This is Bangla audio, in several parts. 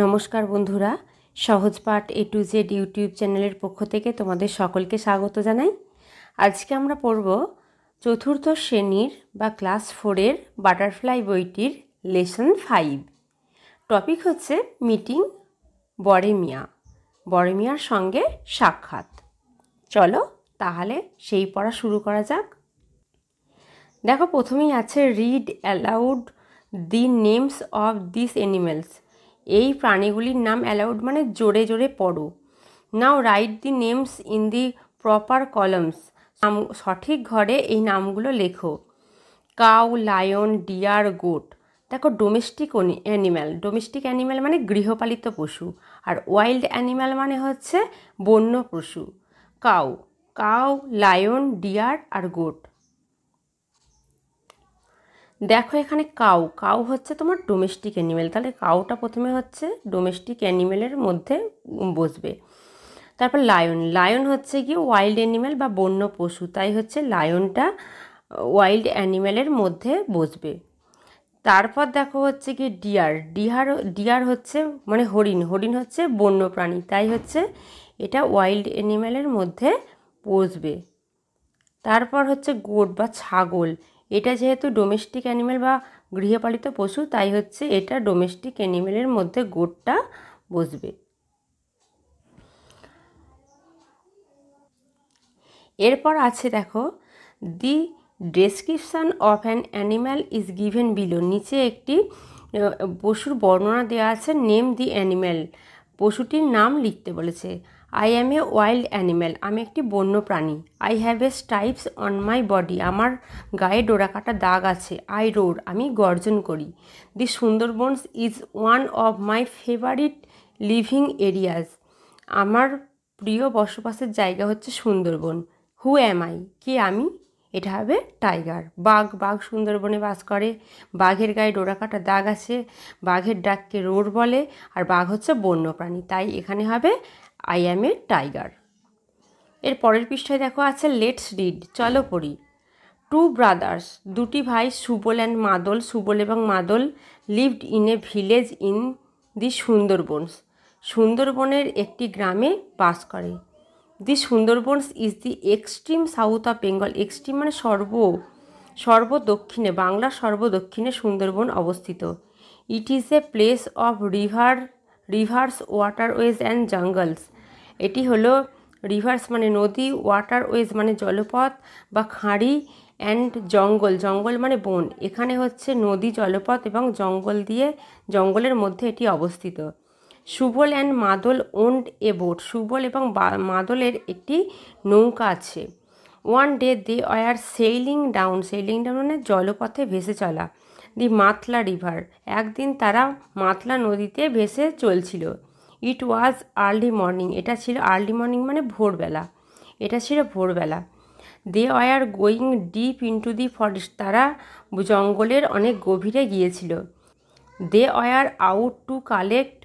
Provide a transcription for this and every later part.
নমস্কার বন্ধুরা, সহজ পাঠ A to Z ইউটিউব চ্যানেলের পক্ষ থেকে তোমাদের সকলকে স্বাগত জানাই। আজকে আমরা পড়ব চতুর্থ শ্রেণীর বা ক্লাস 4-এর বাটারফ্লাই বইটির লেসন 5। টপিক হচ্ছে মিটিং বড়ে মিয়ার সঙ্গে সাক্ষাৎ। চলো তাহলে সেই পড়া শুরু করা যাক। দেখো, প্রথমেই আছে read aloud the names of this animals. এই প্রাণীগুলির নাম অ্যালাউড মানে জোরে জোরে পড়ো। Now write the names in the proper columns. সঠিক ঘরে এই নামগুলো লেখো। Cow, lion, deer, goat. দেখো, ডোমেস্টিক অ্যানিম্যাল মানে গৃহপালিত পশু, আর ওয়াইল্ড অ্যানিম্যাল মানে হচ্ছে বন্য পশু। কাউ, লায়ন, ডিয়ার আর গোট। দেখো এখানে কাউ হচ্ছে তোমার ডোমেস্টিক অ্যানিম্যাল, তাহলে কাউটা প্রথমে হচ্ছে ডোমেস্টিক অ্যানিম্যালের মধ্যে বসবে। তারপর লায়ন হচ্ছে কি ওয়াইল্ড অ্যানিম্যাল বা বন্য পশু, তাই হচ্ছে লায়নটা ওয়াইল্ড অ্যানিম্যালের মধ্যে বসবে। তারপর দেখো হচ্ছে কি ডিয়ার হচ্ছে মানে হরিণ হচ্ছে বন্য প্রাণী, তাই হচ্ছে এটা ওয়াইল্ড অ্যানিম্যালের মধ্যে বসবে। তারপর হচ্ছে গোট বা ছাগল, এটা যেহেতু ডোমেস্টিক অ্যানিম্যাল বা গৃহপালিত পশু, তাই হচ্ছে এটা ডোমেস্টিক অ্যানিম্যালের মধ্যে গোটটা বসবে। এরপর আছে দেখো, the description of an animal is given below. নিচে একটি পশুর বর্ণনা দেওয়া আছে। নেম দি অ্যানিম্যাল, পশুটির নাম লিখতে বলেছে। I am a wild animal, আমি একটি বন্য প্রাণী। I have a stripes on my body, আমার গায়ে ডোরাকাটা দাগ আছে। আই রোর, আমি গর্জন করি। The Sundarbans is one of my favourite living areas, আমার প্রিয় বসবাসের জায়গা হচ্ছে সুন্দরবন। হু অ্যাম আই, কে আমি? এটা হবে টাইগার। বাঘ সুন্দরবনে বাস করে, বাঘের গায়ে ডোরাকাটা দাগ আছে, বাঘের ডাককে রোর বলে, আর বাঘ হচ্ছে বন্য প্রাণী, তাই এখানে হবে আই অ্যাম এ টাইগার। এর পরের পৃষ্ঠায় দেখো আছে লেটস রিড, চলো পড়ি। টু ব্রাদার্স, দুটি ভাই সুবল অ্যান্ড মাদল, সুবল এবং Madal lived in a village in the Sundarbans, সুন্দরবনের একটি গ্রামে বাস করে। The Sundarbans is the extreme south of Bengal, extreme মানে সর্বদক্ষিণে, বাংলার সর্বদক্ষিণে সুন্দরবন অবস্থিত। It is a place of rivers waterways and jungles, এটি হলো রিভার্স মানে নদী, ওয়াটারওয়েজ মানে জলপথ বা খাঁড়ি, অ্যান্ড জঙ্গল মানে বন। এখানে হচ্ছে নদী, জলপথ এবং জঙ্গলের মধ্যে এটি অবস্থিত। Subal and Madal owned a boat, Subal এবং মাদলের একটি নৌকা আছে। One day they were sailing down মানে জলপথে ভেসে চলা। দি মাতলা রিভার, একদিন তারা মাতলা নদীতে ভেসে চলছিল। ইট ওয়াজ আর্লি মর্নিং, এটা ছিল আর্লি মর্নিং মানে ভোরবেলা, এটা ছিল ভোরবেলা। They were going deep into the forest, তারা জঙ্গলের অনেক গভীরে গিয়েছিল। They were out to collect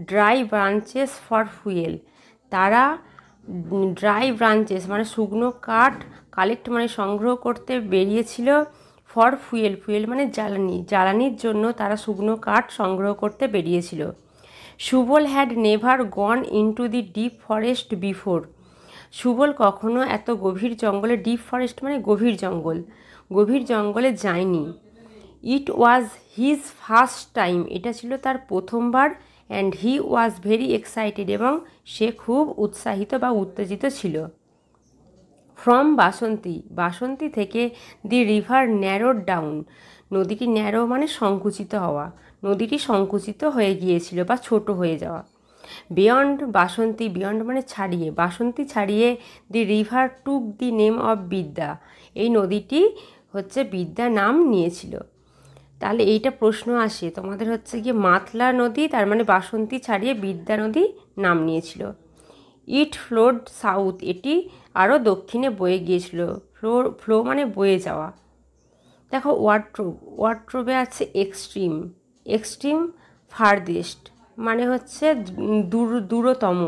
dry branches for fuel, তারা ড্রাই ব্রাঞ্চেস মানে শুকনো কাঠ, কালেক্ট মানে সংগ্রহ করতে বেরিয়েছিল। ফর ফুয়েল মানে জ্বালানির জন্য তারা শুকনো কাঠ সংগ্রহ করতে বেরিয়েছিল। Subal had never gone into the deep forest before, Subal কখনো এত গভীর জঙ্গলে, ডিপ ফরেস্ট মানে গভীর জঙ্গলে যায়নি। ইট ওয়াজ হিজ ফার্স্ট টাইম, এটা ছিল তার প্রথমবার। And he was very excited, এবং সে খুব উৎসাহিত বা উত্তেজিত ছিল। ফ্রম বাসন্তী থেকে দি রিভার ন্যারোড ডাউন, নদীটি ন্যারো মানে সংকুচিত হওয়া, নদীটি সংকুচিত হয়ে গিয়েছিল বা ছোট হয়ে যাওয়া। বিয়ন্ড মানে ছাড়িয়ে, বাসন্তী ছাড়িয়ে the river took the name of বিদ্যা, এই নদীটি হচ্ছে বিদ্যা নাম নিয়েছিল। তাহলে এইটা প্রশ্ন আসে তোমাদের হচ্ছে গিয়ে মাতলা নদী, তার মানে বাসন্তী ছাড়িয়ে বিদ্যা নদী নাম নিয়েছিল। ইট ফ্লোড সাউথ, এটি আরও দক্ষিণে বয়ে গিয়েছিল। ফ্লো মানে বয়ে যাওয়া। দেখো ওয়ার্ড্রোবে আছে এক্সট্রিম ফারদেস্ট মানে হচ্ছে দূরতম।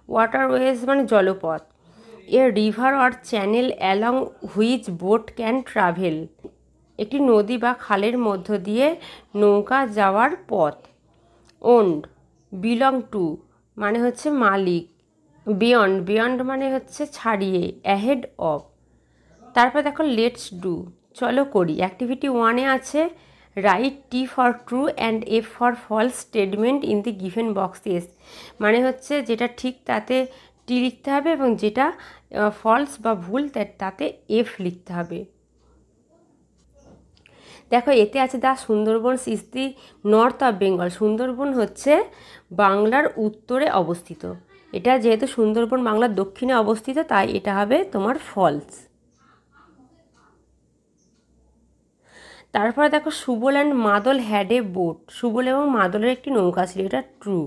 ওয়াটারওয়েজ মানে জলপথ। এ river or channel along which boat can travel, একটি নদী বা খালের মধ্য দিয়ে নৌকা যাওয়ার পথ। ওন্ড, বিলং টু মানে হচ্ছে মালিক, বিয়ন্ড, বিয়ন্ড মানে হচ্ছে ছাড়িয়ে, অ্যাহেড অফ। তারপর দেখো লেটস ডু, চলো করি। অ্যাক্টিভিটি 1-এ আছে write T for true and F for false statement in the given boxes, মানে হচ্ছে যেটা ঠিক তাতে টি লিখতে হবে এবং যেটা ফলস বা ভুল তাতে এফ লিখতে হবে। দেখো এতে আছে the Sundarbans is the north of Bengal, Sundarban হচ্ছে বাংলার উত্তরে অবস্থিত। এটা যেহেতু সুন্দরবন বাংলার দক্ষিণে অবস্থিত তাই এটা হবে তোমার ফলস। তারপরে দেখো সুবল অ্যান্ড মাদল হ্যাড এ বোট, সুবল এবং মাদলের একটি নৌকা ছিল, এটা ট্রু।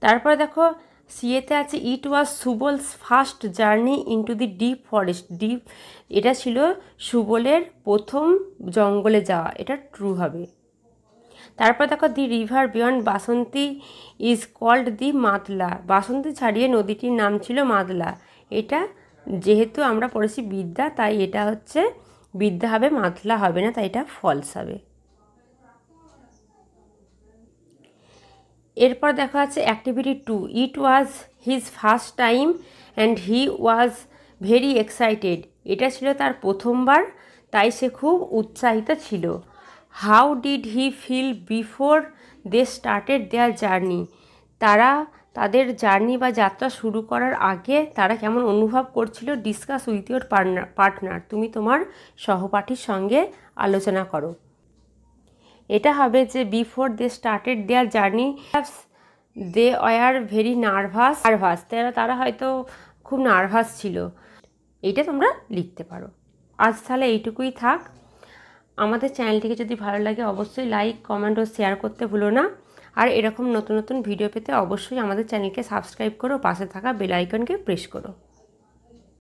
তারপরে দেখো সিয়েতে আছে it was Subal's first journey into the deep forest, deep এটা ছিল সুবলের প্রথম জঙ্গলে যাওয়া, এটা ট্রু হবে। তারপর দেখো the river beyond Basanti is called the Matla, Basanti ছাড়িয়ে নদীটির নাম ছিল মাতলা, এটা যেহেতু আমরা পড়েছি বিদ্যা তাই এটা হচ্ছে বিদ্যা হবে, মাতলা হবে না, তাই এটা ফলস হবে। এরপর দেখা আছে activity 2, it was his first time and he was very excited, এটা ছিল তার প্রথমবার তাই সে খুব উৎসাহিত ছিল। How did he feel before they started their journey, তারা তাদের জার্নি বা যাত্রা শুরু করার আগে তারা কেমন অনুভব করছিল। ডিসকাস উইথ ইউর পার্টনার, তুমি তোমার সহপাঠীর সঙ্গে আলোচনা করো। এটা হবে যে before they started their journey they were very nervous, তারা হয়তো খুব নার্ভাস ছিল, এইটা তোমরা লিখতে পারো। আজ তাহলে এইটুকুই থাক। আমাদের চ্যানেলটিকে যদি ভালো লাগে অবশ্যই লাইক, কমেন্ট ও শেয়ার করতে ভুলো না। আর এরকম নতুন নতুন ভিডিও পেতে অবশ্যই আমাদের চ্যানেলকে সাবস্ক্রাইব করো, পাশে থাকা বেল আইকনকে প্রেস করো।